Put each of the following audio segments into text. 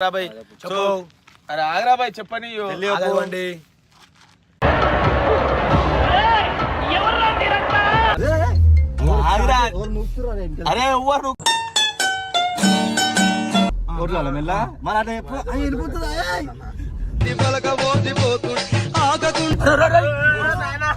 भाई तो अरे आगरा भाई చెప్పని ఆగండి ఆగరా అరే ఎవరు ఓర్లాల మెల్ల మన ఎప్పుడు వెళ్ళిపోతుందా దిపలక పోతు ఆగకుండా నాయనా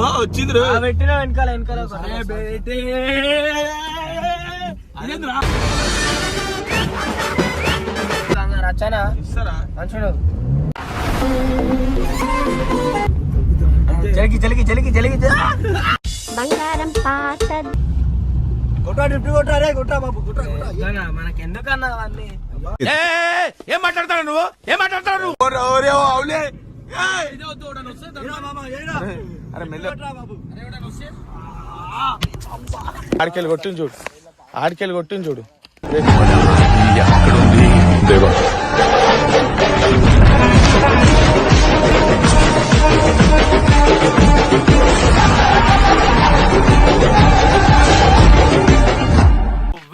ఆ వచ్చింది పెట్టిన వెనకాల రచనా ఇస్తారా మంచుడు జలికి జలికి జలికి జలికి బంగారం పాత మనకి ఎందుకన్నా అవన్నీ ఏం మాట్లాడతాడు నువ్వు ఏం మాట్లాడతాడు నువ్వు ఆడికెళ్ళి కొట్టింది చూడు ఆడికెళ్ళి కొట్టింది చూడు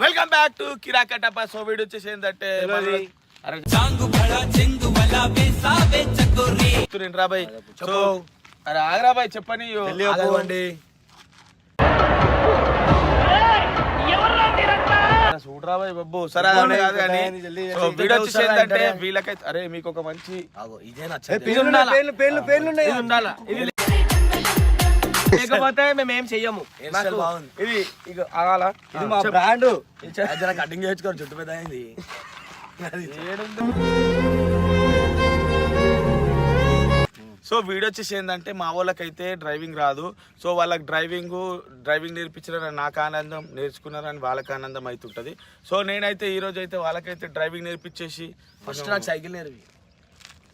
వెల్కమ్ బ్యాక్ టు కిరాకటప్ప. సో వీడియో వచ్చేసి ఏంటంటే రాబాయ్ సో అరే ఆగరా బాయ్ చెప్పని ఆగండి చూడరా బాయ్ బాబు సరే కాదు కానీ వీడియో వచ్చేసి ఏంటంటే వీళ్ళకైతే అరే మీకు ఒక మంచి ఇదే లేకపోతే మేము ఏం చెయ్యము. ఇది ఇక ఆగాల ఇది మా బ్రాండ్ కటింగ్ చేసుకోరు చుట్టు పెద్ద అయింది. సో వీడియో వచ్చేసి ఏంటంటే మా వాళ్ళకైతే డ్రైవింగ్ రాదు. సో వాళ్ళకి డ్రైవింగ్ నేర్పించారని నాకు ఆనందం, నేర్చుకున్నారని వాళ్ళకి ఆనందం అవుతుంటుంది. సో నేనైతే ఈరోజు అయితే వాళ్ళకైతే డ్రైవింగ్ నేర్పించేసి ఫస్ట్ నాకు సైకిల్ నేర్పి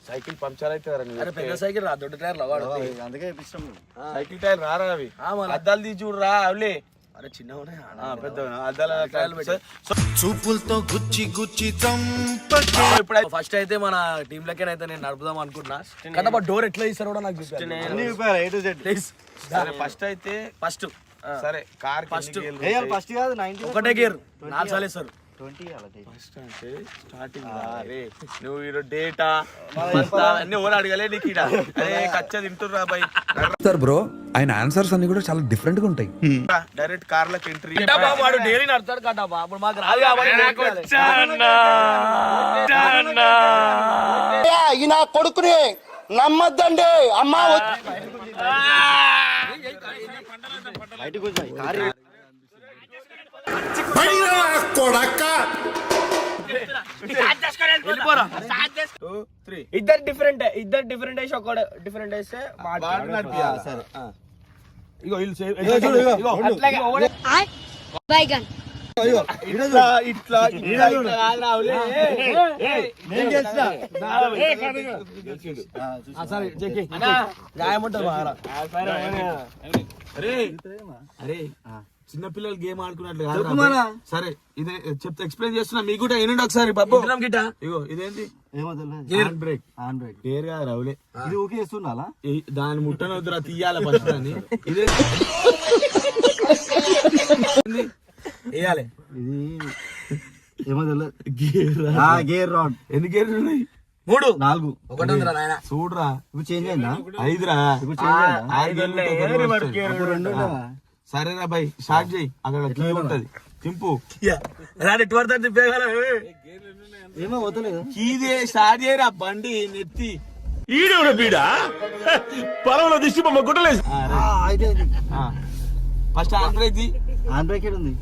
సైకిల్ పంక్చర్ అయితే పెద్ద సైకిల్ రా దొడ్డు టైర్ అందుకే సైకిల్ టైర్ రారా అవి అద్దాలు తీసి చూడరా అవలే అరే చిన్న పెద్ద అద్దాల చూపులతో గుచ్చి గుచ్చి ఇప్పుడు ఫస్ట్ అయితే మన టీమ్ లెక్కనైతే నేను నడుపుదాం అనుకుంటున్నా. కానీ డోర్ ఎట్లా ఇస్తారు కూడా నాకు ఫస్ట్ అయితే ఫస్ట్ సరే కార్ ఫస్ట్ కాదు ఒకటే గేర్ 4 సార్లు వేస్తారు. నువ్వు ఈరోజు డేటా అన్ని ఓలా అడగలే నీకు అరే కచ్చా తింటుర్రా బాయ్ సార్ బ్రో. ఆయన ఆన్సర్స్ అన్ని కూడా చాలా డిఫరెంట్ గా ఉంటాయి. డైరెక్ట్ కార్లకు ఎంట్రీ వాడు డైలీ నడతాడు కదా బాబు మాకు రాదు ఈ నా కొడుకుని నమ్మద్దండి అమ్మా. ఇద్దరు డిఫరెంట్ వేసి ఒక డిఫరెంట్ వేస్తే సరే ఇగో ఇట్లా గాయముంటది అరే చిన్న పిల్లలు గేమ్ ఆడుకున్నట్లు కాదు. సరే ఇదే చెప్తే ఎక్స్ప్లెయిన్ చేస్తున్నా మీకు కూడా ఏనండి ఒకసారి బాబు. ఇగో ఇదేంటి హ్యాండ్ బ్రేక్ గేర్ కాదు రావులే ఇది ఓకే చేస్తున్నా దాని ముట్టన వద్దురా తీయాల ఫస్ట్ అని ఇదే వేయాలి ఇది ఏమో గేర్ రాడ్. ఎన్ని గేర్లు ఉన్నాయి? 3 4 ఒకటి ఉందిరా నాయన చూడరా. ఇప్పుడు చేంజ్ అయిందా? 5రా ఇప్పుడు చేంజ్ అయిందా? సరేనా బాయ్ స్టార్ట్ చేయి. అక్కడ కీ ఉంటది తింపు ఏమో వదలేదు కీదే స్టార్ట్ చేయరా బండి నెత్తి ఈడ బీడా పొలంలో దిష్టి బొమ్మ గుట్టలేదు. First hand brake the hand brake ఉంది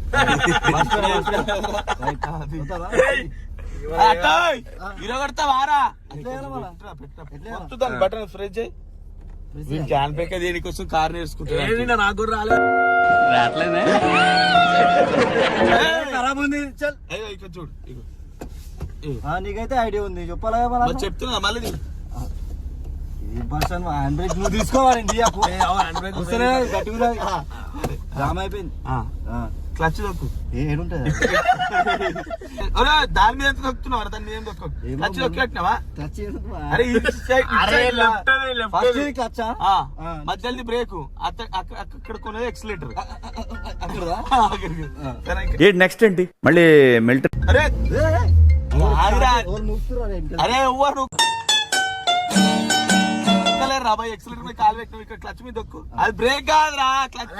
ఇరగొడతావారా బటన్ ఫ్రెష్ చేయి. హ్యాండ్ బ్రేక్ దేనికోసం కార్ నేర్చుకుంటా నాకు కూడా రాలేదు ఖరాబ్ ఉంది. చూడు నీకైతే ఐడియా ఉంది చెప్పాలా చెప్తున్నా మళ్ళీ హ్యాండ్ బ్రేక్ నువ్వు తీసుకోవాలి జామ్ అయిపోయింది. క్లచ్ దొక్కు. ఏడుంటది అరే దాని మీద ఎంత దొక్కుతున్నావు, దాన్ని ఏం దొక్కు. క్లచ్ దొక్కినట్టున్నావా? అరే మధ్యది బ్రేక్, అక్కడ కొనేది ఎక్సిలేటర్. నెక్స్ట్ ఏంటి మళ్ళీ మిలిటరీ? అరే అరే ఎవ్వరు రాబాయ్, ఎక్సిలేటర్ మీద కాలు పెట్టినావు, ఇక్కడ క్లచ్ మీద దొక్కు. అది బ్రేక్ కాదురా, క్లచ్.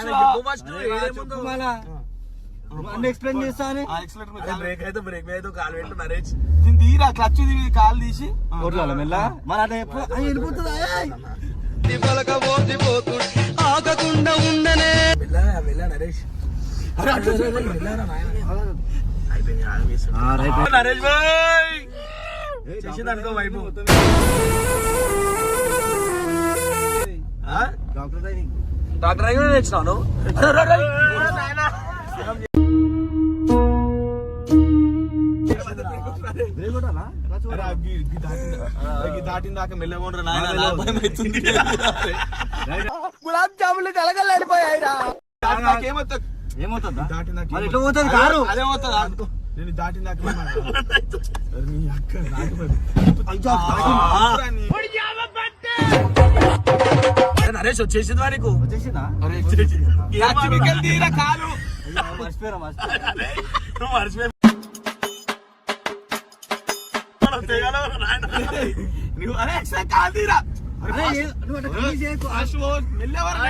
ఎక్స్ప్లెయిన్ చేస్తాను. ఎక్సిలేటర్ మీద బ్రేక్ అయితే బ్రేక్ మీద కాలు పెట్టు నరేష్. దీన్ని తీరా, క్లచ్ కాలు తీసి మెల్ల మన వెళ్ళిపోతుంది. ఆగకుండా ఉండనే నరేష్. నరేష్ భాయ్ చేసేదనుకో వైపు. డాక్టర్ అయ్యి తెచ్చినాను. దాటిన దాకా మెల్లగొండ్రా నాయన, గులాబ్ జాములు కలగలేడిపోయాయిరా. ఏమవుతుందా? మరి ఎట్లా పోతుంది కారు? అదే పోతుంది. నేను దాటిన దాకా నరేష్ వచ్చేసింది వాడికి. వచ్చేసిందా? తీరా కాలు మర్చిపోయారా? నువ్వు మర్చిపోయి నువ్వు అరే కాలు తీరా.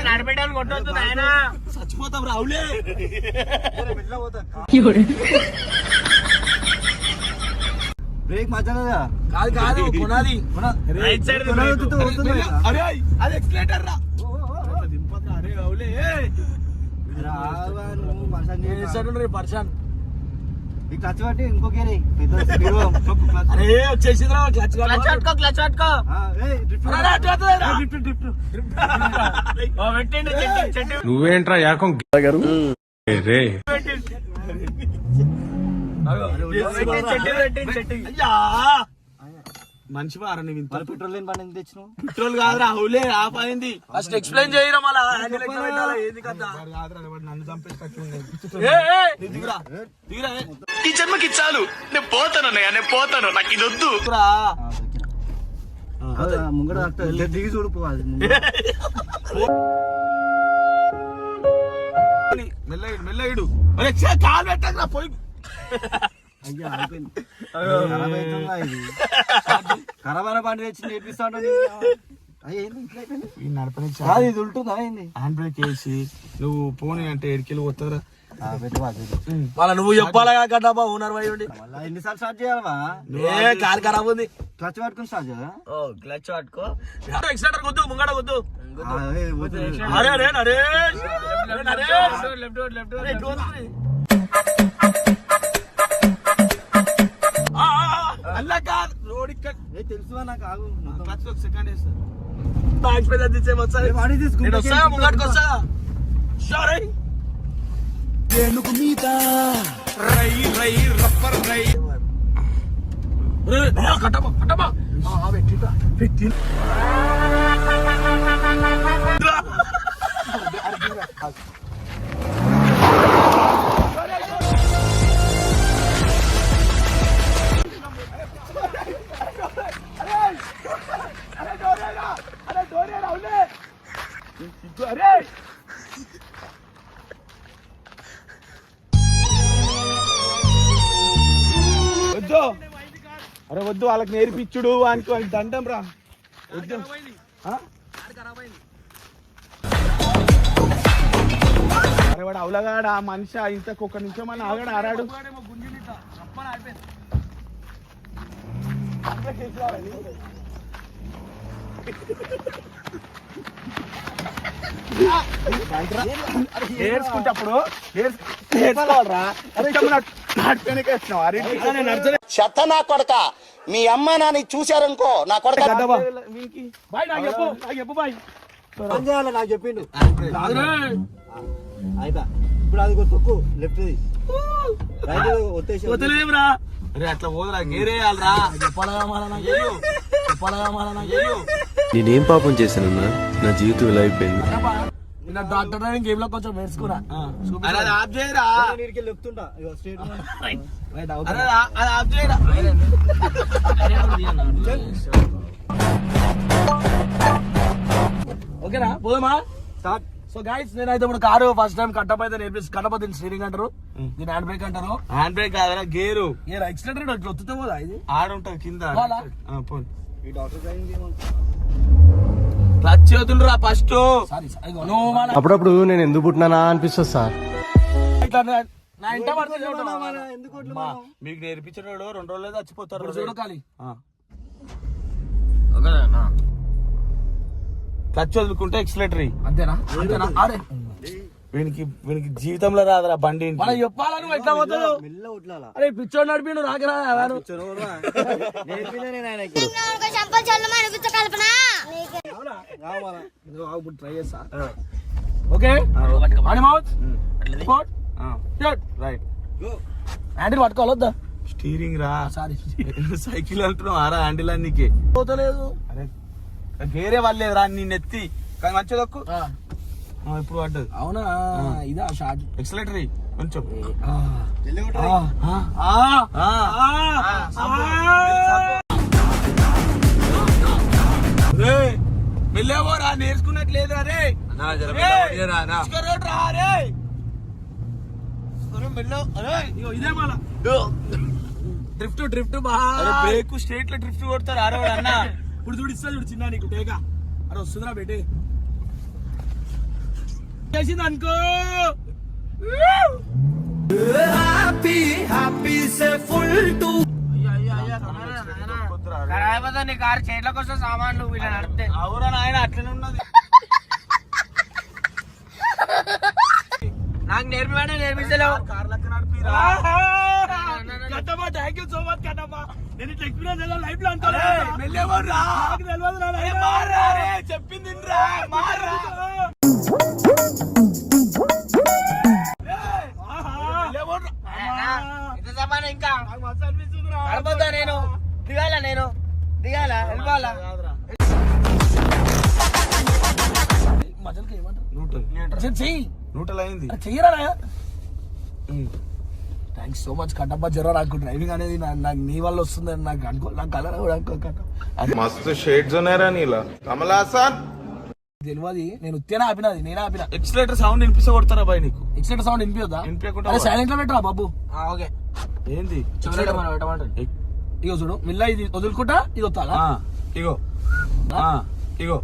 నడిపేయడానికి కొట్టొద్దు నాయన, చచ్చిపోతాం రావులే. బ్రేక్ మధ్యలో కాదు కాదు కొనాలి. రైట్ సైడ్ అరే అది ఎక్సిలేటర్ రా. అరే రావులే పర్సన్ ఈ క్లచ్ పట్టి ఇంకొకరి పెద్ద అరే వచ్చేసింది రా. క్లచ్ క్లచ్ పట్టుకో. నువ్వేంట్రా యాకం గారు రే? మనిషి వారా నువ్వు. ఇంత పెట్రోల్ లేని బండి తెచ్చినావు? పెట్రోల్ కాదురా హౌలే ఆఫ్ అయింది. ఫస్ట్ ఎక్స్ప్లెయిన్ చేయరా మళ్ళా. నన్ను చంపేటట్టు ఈ జన్మకి చాలు, నేను పోతాను అన్నయ్య, నేను పోతాను, నాకు ఇది వద్దు. ముంగడ దిగి చూడు పోవాలి. మెల్లగిడు కాలు పెట్టరా పోయి. అయ్యా అయిపోయింది. ఖరాబ్ అవుతుందా ఇది? ఖరాబ్ అయిన బండి తెచ్చి నేర్పిస్తాడు. ఇది ఉంటుందా ఏంది? హ్యాండ్ బ్రేక్ వేసి నువ్వు పోనీ అంటే ఎడికెళ్ళి పోతుందిరా. మళ్ళీ నువ్వు చెప్పాలా కట్టబా ఓనర్ పోయి ఉండి ఎన్నిసార్లు స్టార్ట్ చేయాలవా? కాలు ఖరాబ్ ఉంది. క్లచ్ పట్టుకుని స్టార్ట్ చేయాలా? క్లచ్ పట్టుకో. ఎక్సిలేటర్ కొద్దు, ముంగడ కొద్దు. అల్లా కాదు రోడ్ ఇక్కడ తెలుసువా నాకు. ఆగు క్లచ్ ఒక సెకండ్ వేస్తా. ఏనుగు మీద రై రై రప్పర్ రై కట్టమా కట్టమా పెట్టి వద్దు. అరే వద్దు, వాళ్ళకి నేర్పించుడు అనుకో, దండం రా. వద్దు. అరే వాడు అవులగాడా మనిషి, ఇంతకు ఒక్క నిమిషం మన ఆగాడు ఆరాడు. నేర్చుకుంటప్పుడు చెత్త నా కొడక. మీ అమ్మ నాని చూశారనుకో నా కొడక. నాకు చెప్పిండు. అయిపో ఇప్పుడు అది తొక్కు లెఫ్ట్ వదిలేరా. అరే అట్లా పోదురా, గేరేయాలరా. నేనేం పాపం చేశానన్నా? నా జీవితం ఇలా అయిపోయింది. ఇలా డాక్టర్ డ్రైవింగ్ గేమ్ లో కొంచెం నేర్చుకున్నా. అరే అది ఆఫ్ చేయరా, నీడికి చెప్తుంటా ఇగో స్ట్రేట్ అరే అది ఆఫ్ చేయరా. ఓకేనా పోదామా? స్టార్ట్. సో గైస్ నేనైతే ఇప్పుడు కారు ఫస్ట్ టైం కట్టప్ అయితే నేర్పిస్తాను. కట్టప్ దీన్ని స్టీరింగ్ అంటారు, దీని హ్యాండ్ బ్రేక్ అంటారు. హ్యాండ్ బ్రేక్ కాదరా, గేరు. ఏ ఎక్సిలేటర్ ఇట్లా ఒత్తుతా పోదా ఇది? ఆడుంటది కింద. పోలా? పోను. ఈ డాక్టర్ డ్రైవింగ్ ఏమో క్లచ్ చేతులు రా ఫస్ట్. సారీ ఇగో నువ్వు మన అప్పుడప్పుడు నేను ఎందుకు పుట్టినానా అనిపిస్తుంది సార్. ఇట్లా నా ఇంట పడుతుంది ఎందుకు మా మీకు నేర్పించినోడు 2 రోజులు చచ్చిపోతారు. చూడకాలి. క్లచ్ వదులుకుంటే ఎక్సిలేటరీ. అంతేనా? అంతేనా? అరే వీనికి జీవితంలో రాదురా బండి. మనం చెప్పాలా నువ్వు ఎట్లా పోతావు? మెల్ల ఉట్లాలా అరే పిచ్చోడు నడిపిండు రాకరా నేర్పిందే నేను ఆయనకి ట్రై చేస్తా. Okay right. హ్యాండిల్ పట్టుకోవాలొద్దా? స్టీరింగ్ రా. సారీ సైకిల్ అంటున్నావు ఆరా హ్యాండిల్ అన్నికి. పోతలేదు. అరే గేరే వాళ్ళేది రా నీ నెత్తి. కానీ మంచిగా దక్కు. ఇప్పుడు పడ్డది. అవునా? ఇదా షార్ట్ ఎక్సిలేటరీ కొంచెం. మెల్లేవోరా, నేర్చుకున్నట్లేదురా రే. ఇదే మన డ్రిఫ్ట్ డ్రిఫ్ట్ బ్రేక్ స్ట్రేట్ లో డ్రిఫ్ట్ కొడతారు ఆరవాడు అన్న. ఇప్పుడు చూడు ఇస్తా చూడు చిన్న నీకు టేకా. అరే వస్తుందిరా బేటే చేసింది అనుకో. కారు చేట్ల కోసం సామాన్లు వీళ్ళని నడితే అవురా నాయన అట్లనే ఉన్నది. నాకు నేర్పివాడే నేర్పించలేవు. కార్ లెక్క నడిపిరా. కట్టమ్మా థ్యాంక్ యూ సో మచ్ కట్టమ్మా. నేను ఇట్లా ఎక్స్పీరియన్స్ లైఫ్ లో అంటాను. మెల్లేవోరా. నాకు తెలియదు రా నాయనా. మారా రే, చెప్పింది రా మారా. ఇంత సమానం ఇంకా నడపొద్దా? నేను దిగాల, నేను దిగాల, వెళ్ళిపోవాలా? మజల్కి ఏమంటారు? న్యూట్రల్ చెయ్యి న్యూట్రల్ అయింది. చెయ్యరా థ్యాంక్స్ సో మచ్ కట్టబ్బా. జర నాకు డ్రైవింగ్ అనేది నాకు నీ వల్ల వస్తుందని నాకు అనుకో. నాకు కలర్ కూడా అనుకో. మస్తు షేడ్స్ ఉన్నాయరా నీలా కమలాసన్. తెలియదు, నేను ఉత్తేనే ఆపినది, నేనే ఆపిన. ఎక్సిలేటర్ సౌండ్ వినిపిస్తే కొడతారా బాయ్ నీకు? Accelerator sound వినిపియొద్దా? వినిపించకుండా అరే సైలెంట్ లో పెట్టరా బాబు. ఓకే ఏంది? ఇగో చూడు మిల్ల ఇది వదులుకుంటా ఇది వస్తాలా? ఇగో ఇగో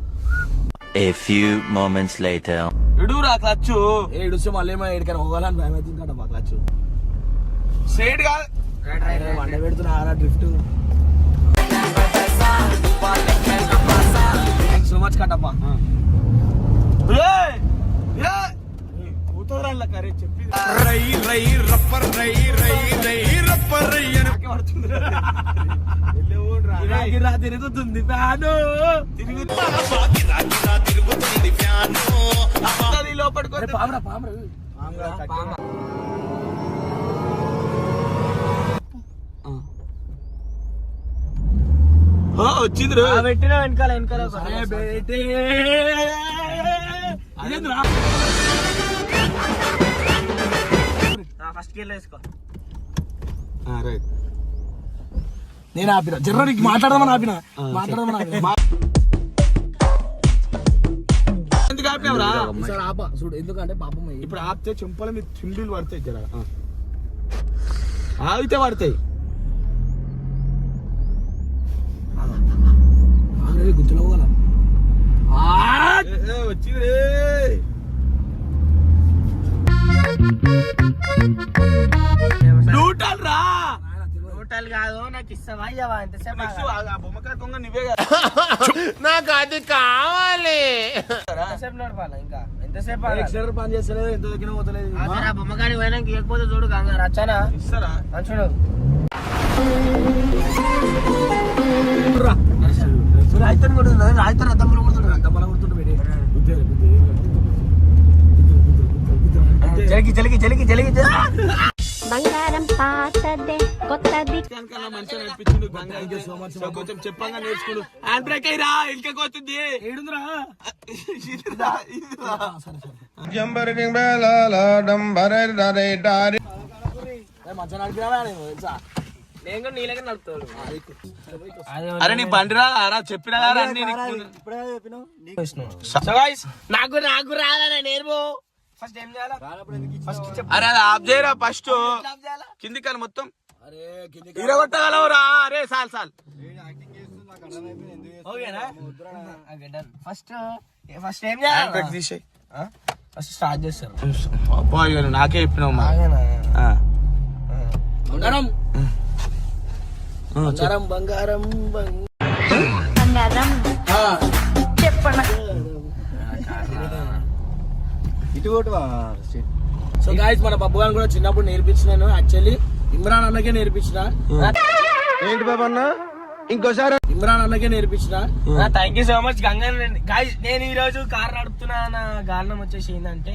A few moments later. ఇడురా క్లచ్. ఏడుస్తే మళ్ళీ ఏమో ఏడికైనా పోవాలని భయం అవుతుంది కట్టబ్బా. క్లచ్ స్ట్రేట్ గా వండ పెడుతున్నా ఆరా డ్రిఫ్ట్. థ్యాంక్స్ సో మచ్ కట్టబ్బా. కూతురా కరే చెప్పి తిరుగుతుంది ఫ్యాను. లోపలికి పామరా పామరా వచ్చింది పెట్టిన వెనకాల వెనకాల ఫస్ట్ గేర్ వేసుకో. రైట్. నేను ఆపిన జర్ర నీకు మాట్లాడదామని ఆపిన. ఎందుకు ఆపినావురా? ఈసారి ఆప చూడు ఎందుకంటే పాపం ఇప్పుడు ఆపితే చెంపల మీద చింబీలు పడతాయి. జర ఆగితే పడతాయి. గుర్తులో పోగల వచ్చింది. న్యూట్రల్ రా. టోటల్ కాదు, నాకు ఇస్తావా ఇవ్వవా? ఎంతసేపు బొమ్మకాయ కొంగ నువ్వే కదా. నాకు అది కావాలి. ఎంతసేపు నడపాలా? ఇంకా ఎంతసేపు ఎక్సిలేటర్ పని చేస్తలేదు, ఎంత దగ్గర పోతలేదు. బొమ్మకాడి పోయినాక ఇవ్వకపోతే చూడు కంగారు రచ్చనా ఇస్తారా? చూడు రాయితని కొడుతుంది, రాయితని అద్దమ్మలు కొడుతుండే, అద్దమ్మల కొడుతుండే పెట్టి జలికి జలికి జలికి జలికి బంగారం పాతదే కొత్తది కనుక మంచిగా నేర్పించిండు గంగ. సో కొంచెం చెప్పంగా నేర్చుకుడు. హ్యాండ్ బ్రేక్ అయ్యిరా ఇంకొచ్చింది ఏడుందిరా మంచిగా నడిపినావా తెలుసా నేను కూడా నీళ్ళకి నడుపుతాడు. అరే నీ బండిరా అరా చెప్పినా కదా అన్ని ఇప్పుడే చెప్పినావు నాకు రాదా నేర్పు. ఫస్ట్ ఏం చేయాలా? అరే అది ఆఫ్ చేయరా ఫస్ట్ కింది కానీ మొత్తం ఇరగొట్టగలవురా. అరే సాల్ ఓకేనా? ఫస్ట్ ఏం చేయాలి? తీసేయి. ఫస్ట్ స్టార్ట్ చేస్తారు. అబ్బా ఇక నువ్వు నాకే చెప్పినావు మా. బంగారం బంగారం బంగారం బంగారం చెప్పన ఇటు కొట్టువా సో గాయ్స్ మన బబ్బు గారిని కూడా చిన్నప్పుడు నేర్పించినాను. యాక్చువల్లీ ఇమ్రాన్ అన్నకే నేర్పించిన. ఏంటి బాబా అన్న ఇంకోసారి ఇమ్రాన్ అన్నకే నేర్పించిన. Thank you so much Ganga. Guys నేను ఈ రోజు కార్ నడుపుతున్నా నా కారణం వచ్చేసి ఏంటంటే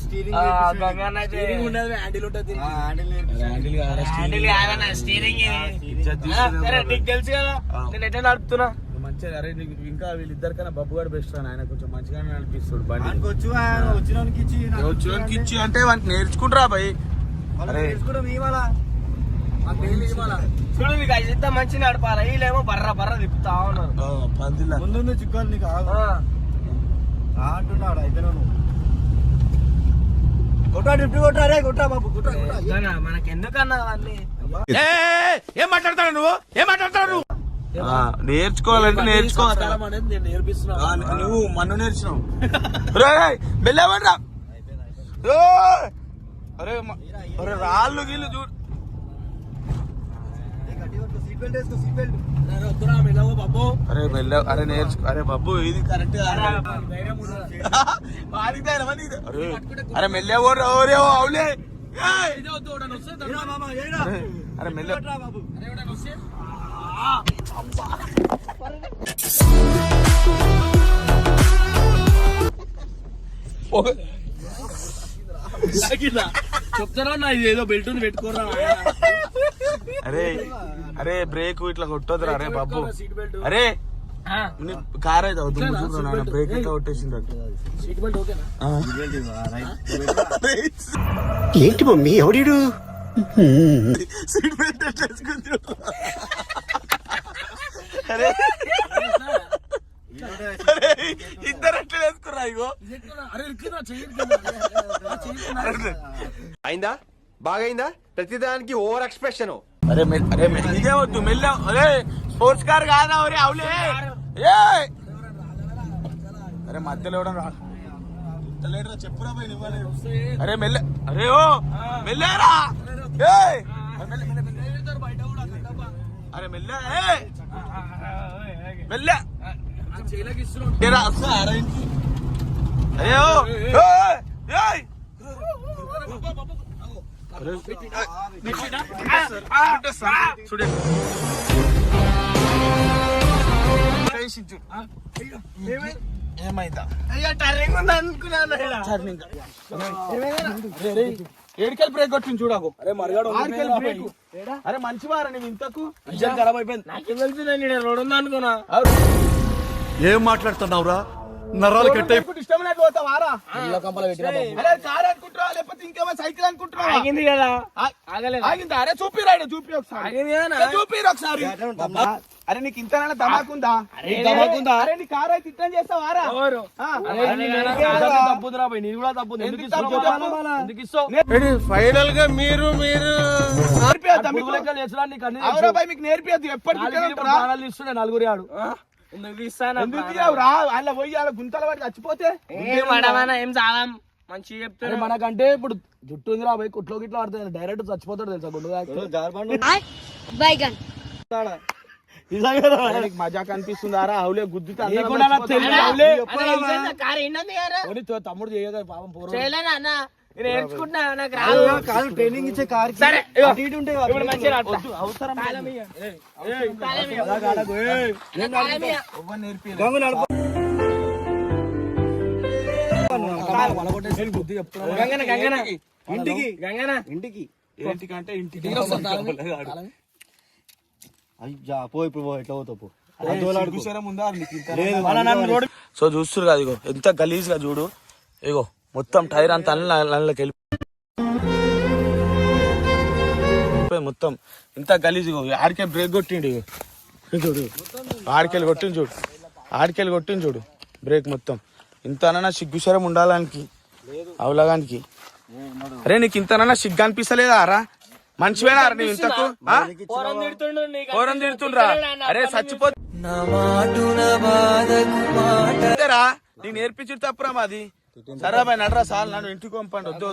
స్టీరింగ్ ఉండదు, హ్యాండిల్ ఉంటుంది. స్టీరింగ్ నీకు తెలుసు కదా నేను ఎట్లా నడుపుతున్నా. మంచిగా అరే నీకు ఇంకా వీళ్ళిద్దరికన్నా బబ్బు గారు బెస్ట్ అని ఆయన కొంచెం మంచిగానే అనిపిస్తాడు బండి. వచ్చినోనికి ఇచ్చి అంటే వానికి నేర్చుకుంటారా భయ్. అరే చూడు మీకు ఇంత మంచి నడపాలా, వీళ్ళేమో బర్ర తిప్పుతా ఉన్నారు. పందిలా ముందు చిక్కాలి నీకు అంటున్నాడు అయితే నువ్వు కొట్టా డిప్టీ కొట్టా రే కొట్టా బాబు కొట్టా మనకి ఎందుకన్నా అవన్నీ. ఏం మాట్లాడతాడు నువ్వు నేర్చుకోవాలంటే నేర్చుకోవాలి అనేది నేను నేర్పిస్తున్నా. నువ్వు మన్ను నేర్చినావు. వెళ్ళావరా అరే అరే రాళ్ళు గీళ్ళు చూడు. అరే మెల్ల అరే నేర్చుకో. అరే బాబు ఇది కరెక్ట్. అరే మెల్లే ఓరే అవులే. అరే మెల్ల చెప్తారా నా ఇది ఏదో బెల్ట్ ఉంది పెట్టుకోరా. అరే అరే బ్రేక్ ఇట్లా కొట్టొద్దురా. అరే బాబు సీట్ బెల్ట్ అరే కార్ అయితే బ్రేక్ ఎట్లా కొట్టేసింది. సీట్ బెల్ట్ ఓకేనా? ఏంటి మమ్మీ ఎవడీడు సీట్ బెల్ట్ వేసుకుంది. అరే ఇద్దరు ఎట్లా వేసుకురా ఇగో. అరే అయిందా బాగైందా ప్రతిదానికి ఓవర్ ఎక్స్ప్రెషన్ అరే అరే ఇదే వద్దు మెల్ల. అరే స్పోర్ట్స్ కార్ కాదా ఒరే అవులే. అరే మధ్యలో ఇవ్వడం రా చెప్పురా పోయి ఇవ్వాలి. అరే మెల్ల అరే ఓ మెల్లేరా. అరే మెల్ల మెల్ల అరే ఓ ఏమైందా టర్నింగ్ ఉంది అనుకున్నాను. ఏడికెళ్ళి బ్రేక్ కొట్టింది చూడకు. అరే మరగాడు బ్రేక్. అరే మంచి వారా నువ్వు ఇంతకు ఇంజన్ ఖరాబ్ అయిపోయింది. నాకేం తెలుసు నేను రోడ్ ఉంది అనుకున్నా. ఏం మాట్లాడుతున్నావురా నరాలు కట్టే ఇష్టం లేదు పోతావారా. కంపల పెట్టిన అరే కార్ అనుకుంటున్నావా లేకపోతే ఇంకేమో సైకిల్ అనుకుంటున్నావా. ఆగింది కదా ఆగలేదు. ఆగిందా. అరే చూపిరాడు చూపి ఒకసారి. ఆగింది కదా చూపిరు ఒకసారి. అరే నీకు ఇంత ధమాకుందా. అరే నీ కార్ అయితే ఇట్లా చేస్తావారా. తప్పుదురా పోయి నీది కూడా తప్పు. ఎందుకు ఇస్తావు? ఫైనల్ గా మీరు మీకు నేర్పియద్దు ఎప్పటికీ ఇస్తుండే నలుగురి ఆడు ఎందుకు ఇస్తాను ఎందుకు రా అలా పోయి అలా గుంతల వాడి చచ్చిపోతే ఏం చాలా మంచిగా చెప్తారు. మనకంటే ఇప్పుడు జుట్టు ఉందిరా పోయి కుట్లో గిట్లా పడుతుంది డైరెక్ట్ చచ్చిపోతాడు తెలుసా గుండు బైగన్ మజాక్ అనిపిస్తుందారా. అవులే గుద్దుతా తమ్ముడు చేయగా పాపం పోరు. చేయలేనా అన్న నేను నేర్చుకుంటున్నా నాకు రాదు. ట్రైనింగ్ ఇచ్చే కార్ సరే ఉంటే ఇప్పుడు మంచిగా అవసరం బుద్ధి చెప్తున్నా. గంగన ఇంటికి గంగనా ఇంటికి ఏంటికంటే ఇంటికి అయ్యా పో ఇప్పుడు పో ఎట్లా పోతావు పో సిగ్గుశరం ఉందా నీకు ఇంత? లేదు సో చూస్తురు కదా ఇగో ఎంత గలీజ్ గా చూడు ఇగో మొత్తం టైర్ అంతా అల్లకి వెళ్ళిపోయి మొత్తం ఇంత గలీజ్ ఇగో ఆడికే బ్రేక్ కొట్టిండు ఇగో చూడు ఆడికెళ్ళి కొట్టింది చూడు ఆడికెళ్ళి కొట్టింది చూడు బ్రేక్ మొత్తం ఇంత అన్నా సిగ్గుశరం ఉండాలానికి అవలగానికి అరే నీకు ఇంతనన్నా సిగ్గు అనిపిస్తలేదా రా మంచివేనా రా నీవు ఇంతకు ఆ? పోరం తిడుతుండ్రా అరే చచ్చిపోతారా నీకు నేర్పించుడు తప్పురా మాది సరే బాయ్ నడరా సార్ నన్ను ఇంటికి పంపండి వద్దు